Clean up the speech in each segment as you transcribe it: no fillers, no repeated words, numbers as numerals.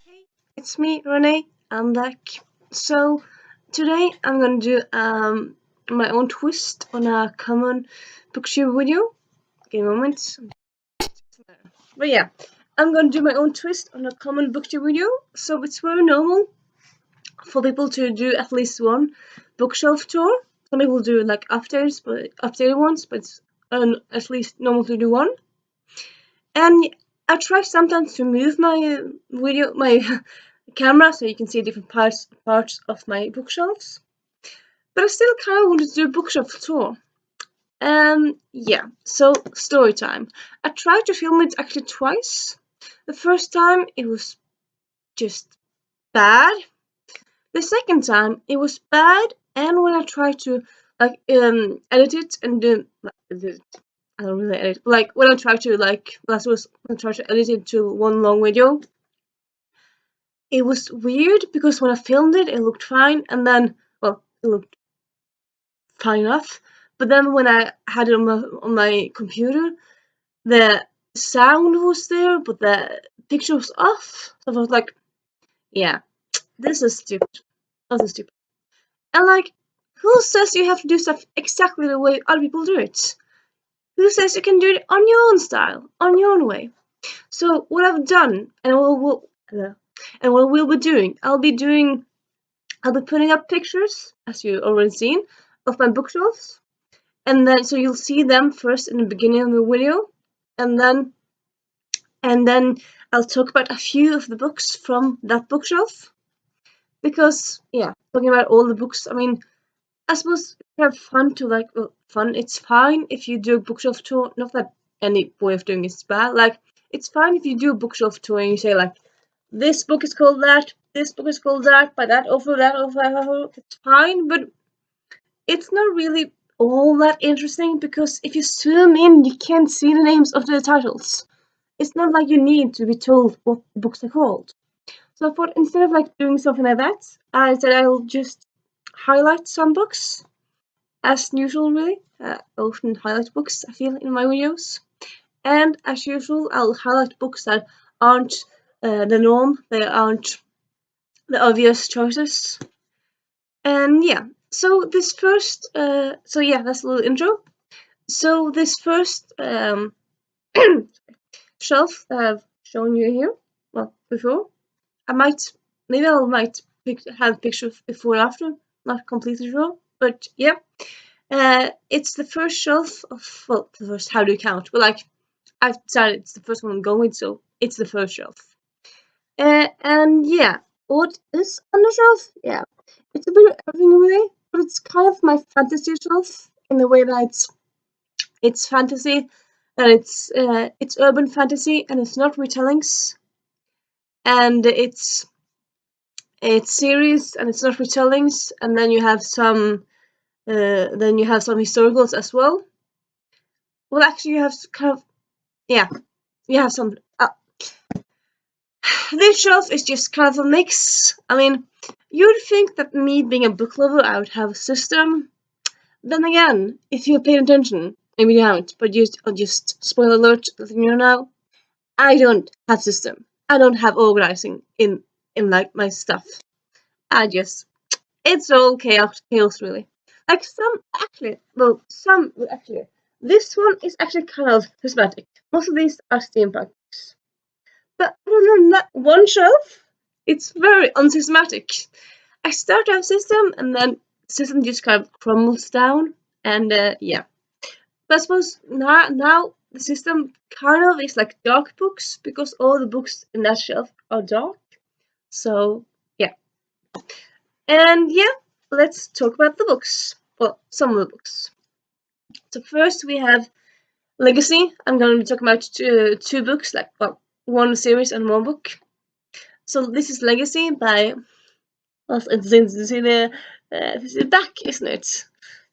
Hey, it's me, Renee. I'm back. So today I'm gonna do my own twist on a common bookshare video. Give me a moment. But yeah, I'm gonna do my own twist on a common bookshare video. So it's very normal for people to do at least one bookshelf tour. Some people do like updated ones, but it's at least normal to do one. And I try sometimes to move my my camera so you can see different parts of my bookshelves. But I still kind of wanted to do a bookshelf tour. Yeah. So story time. I tried to film it actually twice. The first time it was just bad. The second time it was bad, and when I tried to edit it and do I don't really edit. Like when I tried to when I tried to edit it to one long video, it was weird because when I filmed it, it looked fine, and then it looked fine enough. But then when I had it on my computer, the sound was there, but the picture was off. So I was like, yeah, this is stupid. This is stupid. And like, who says you have to do stuff exactly the way other people do it? Who says you can do it on your own style, on your own way? So what I've done, and what we'll be doing, I'll be putting up pictures, as you already seen, of my bookshelves, and then so you'll see them first in the beginning of the video, and then I'll talk about a few of the books from that bookshelf, because yeah, talking about all the books. I mean, I suppose it's kind of fun to fun. It's fine if you do a bookshelf tour. Not that any way of doing it is bad. Like it's fine if you do a bookshelf tour and you say like, this book is called that. This book is called that by that author, that author, that author. It's fine, but it's not really all that interesting because if you zoom in, you can't see the names of the titles. It's not like you need to be told what books are called. So I thought instead of like doing something like that, I said I'll just highlight some books as usual. Really, I often highlight books I feel in my videos, and as usual, I'll highlight books that aren't the norm. They aren't the obvious choices. And yeah, so this first, so yeah, that's a little intro. So this first shelf that I've shown you here, well, before, I might, maybe I might have pictures before and after, not completely sure, but yeah. It's the first shelf of, well, the first, how do you count? But like, I've decided it's the first one I'm going with, so it's the first shelf. And yeah, what is on the shelf? Yeah, it's a bit of everything really, but it's kind of my fantasy shelf in the way that it's fantasy, and it's urban fantasy, and it's not retellings, and it's series, and it's not retellings, and then you have some historicals as well. Well, actually, you have kind of yeah, you have some. This shelf is just kind of a mix. I mean, you'd think that me being a book lover, I would have a system. Then again, if you're paying attention, maybe you haven't, but just spoiler alert, letting you know now, I don't have system. I don't have organizing in like my stuff. I just it's all chaos really. Like some actually. This one is actually kind of systematic. Most of these are steampunks. But other than that one shelf, it's very unsystematic. I start to have system and then system just kind of crumbles down and yeah. But I suppose now the system kind of is like dark books because all the books in that shelf are dark. So yeah. And yeah, let's talk about the books. Well, some of the books. So first we have Legacy. I'm going to be talking about two books, like well, one series and one book. So this is Legacy by well, it's the back, isn't it?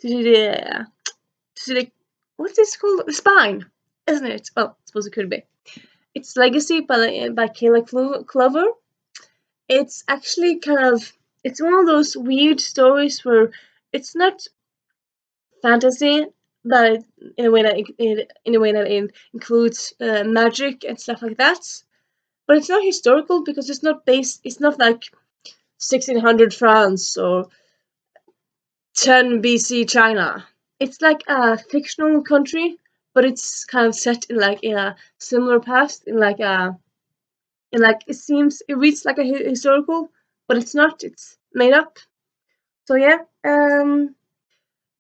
To the what's this called? The spine, isn't it? Well, I suppose it could be. It's Legacy by Kayla Clover. It's actually kind of it's one of those weird stories where it's not fantasy, but in a way that it includes magic and stuff like that. but it's not historical because it's not based. It's not like 1600 France or 10 BC China. It's like a fictional country, but it's kind of set in like in a similar past, it reads like a historical, but it's not. It's made up. So yeah,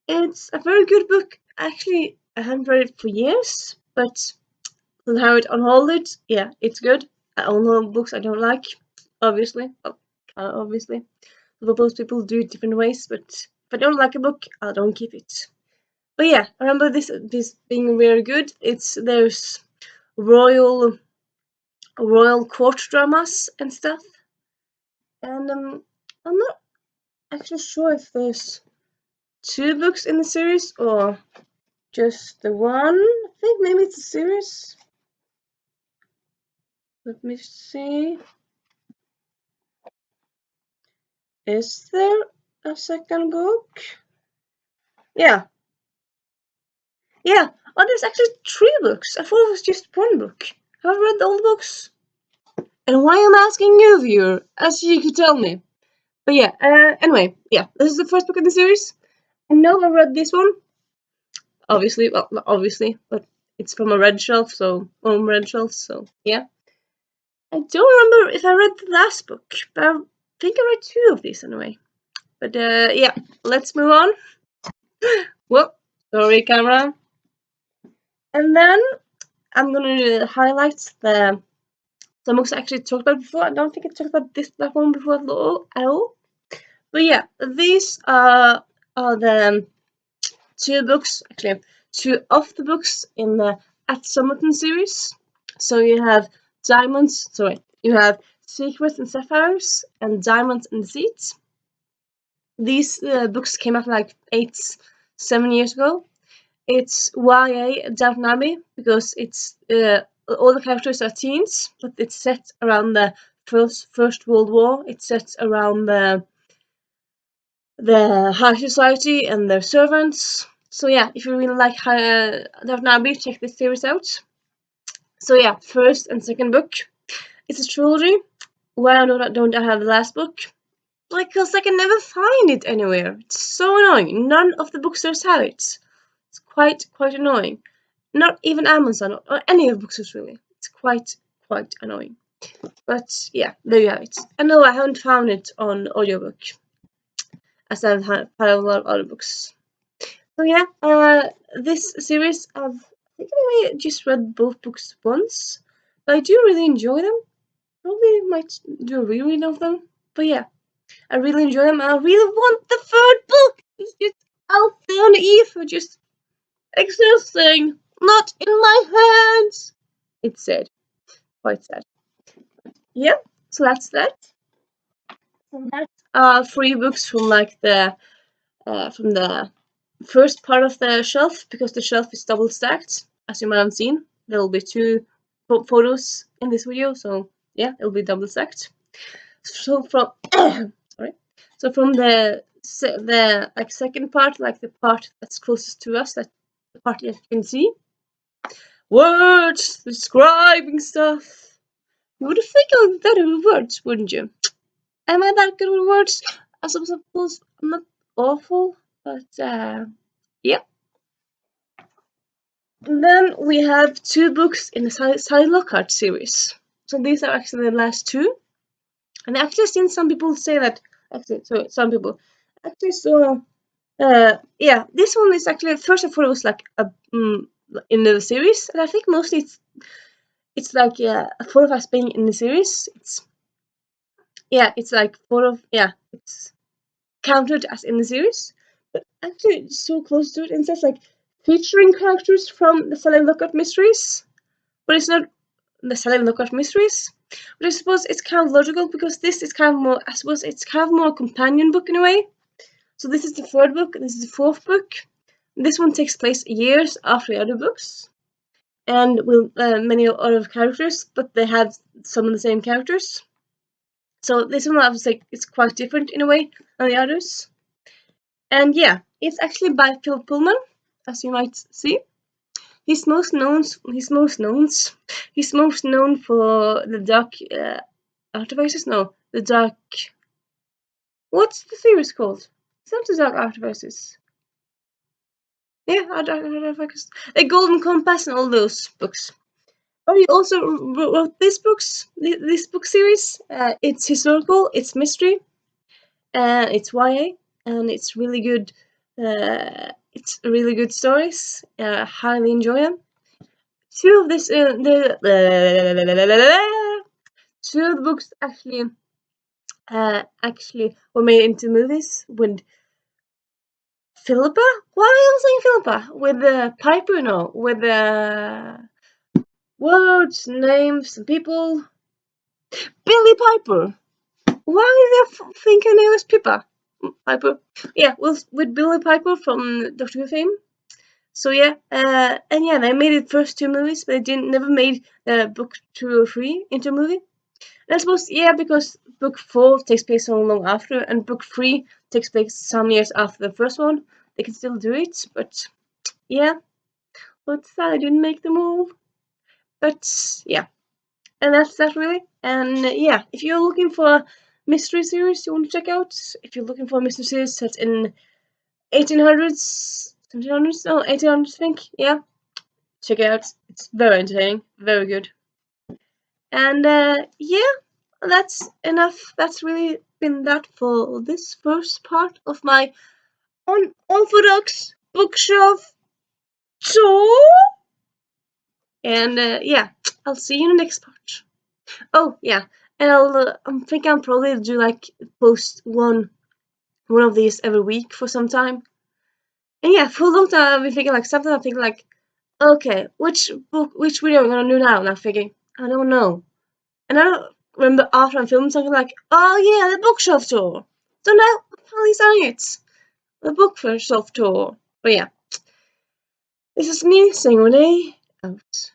it's a very good book. Actually, I haven't read it for years, but to have it on hold, yeah, it's good. I own all books I don't like, obviously. Well, obviously, most people do it different ways, but if I don't like a book, I don't keep it. But yeah, I remember this being very good. There's royal court dramas and stuff, and I'm not actually sure if there's two books in the series or just the one. I think maybe it's a series. Let me see. Is there a second book? Yeah. Yeah. Oh, there's actually three books. I thought it was just one book. Have I read all the books? And why am I asking you, viewer? As you could tell me. But yeah, anyway, yeah, this is the first book in the series. I know I read this one. Obviously, well, not obviously, but it's from a red shelf, so yeah. I don't remember if I read the last book, but I think I read two of these anyway. But yeah, let's move on. Well, sorry, camera. And then I'm gonna highlight the books I actually talked about before. I don't think I talked about that one before at all. But yeah, these are the two books, actually two of the books in the At Summerton series. So you have you have Secrets and Sapphires and Diamonds and Deceits. These books came out like 7 years ago. It's YA Downton Abbey because it's all the characters are teens, but it's set around the First World War. It's set around the high society and their servants. So yeah, if you really like Downton Abbey, check this series out. So yeah, first and second book. It's a trilogy. Why don't I have the last book? Because I can never find it anywhere. It's so annoying. None of the bookstores have it. It's quite annoying. Not even Amazon or any of the bookstores really. It's quite annoying. But yeah, there you have it. And no, I haven't found it on audiobook, as I've had a lot of other books. So yeah, this series I think I just read both books once, but I do really enjoy them. Probably might do a reread of them. But yeah, I really enjoy them and I really want the third book! It's just out there on the ether, just existing, not in my hands! It's sad. Quite sad. Yeah, so that's that. So that's three books from like from the first part of the shelf, because the shelf is double stacked, as you might have seen. There will be two photos in this video, so yeah, it'll be double stacked. So from sorry, so from the like second part, like the part that's closest to us, that the part that you can see, words describing stuff. You would think I was better with words, wouldn't you? Am I that good with words? I suppose I'm not awful, but yeah. And then we have two books in the Sally Lockhart series. So these are actually the last two. And I've actually seen some people say that, some people actually saw, yeah, this one is actually, first I thought it was like in the series, and I think mostly it's like a photo of us being in the series. It's like it's counted as in the series, but actually it's so close to it, and it says like featuring characters from the Sally Lockhart mysteries, but it's not the Sally Lockhart mysteries. But I suppose it's kind of logical because this is kind of more, I suppose it's kind of more a companion book in a way. So this is the third book, this is the fourth book. This one takes place years after the other books, and with many other characters, but they have some of the same characters. So this one I would say it's quite different in a way than the others. And yeah, it's actually by Phil Pullman, as you might see. He's most known. He's most known for the Dark Artifices. No, the Dark. What's the series called? It's not the Dark Artifices. Yeah, Dark Artifices. The Golden Compass and all those books. But he also wrote these books. This book series. It's historical. It's mystery. And it's YA, and it's really good. It's really good stories. Highly enjoy them. Two of this, two of the books actually were made into movies with Philippa. Why am I saying Philippa? With Piper, no, with words, names, and people. Billy Piper. Why do I think her name was Pippa? Piper. Yeah, with Billy Piper from Doctor Who fame. So yeah, and yeah, they made it first two movies, but they didn't never made book 2 or 3 into a movie. And I suppose because book 4 takes place so long after, and book 3 takes place some years after the first one. They can still do it, but yeah, but I didn't make the move. But yeah, and that's that really. And yeah, if you're looking for a mystery series you want to check out, if you're looking for a mystery series set in 1800s, 1700s, no, 1800s, I think, yeah. Check it out. It's very entertaining, very good. And yeah, that's enough. That's really been that for this first part of my unorthodox bookshelf tour. And yeah, I'll see you in the next part. Oh yeah, and I'm thinking I'll probably do like post one of these every week for some time. And yeah, for a long time I've been thinking like something. I'm thinking like, okay, which video am I gonna do now? And I'm thinking, I don't know. And I don't remember after I filmed something like, oh yeah, the bookshelf tour. So now I'm finally starting it. The bookshelf tour. But yeah, this is me saying Renee out.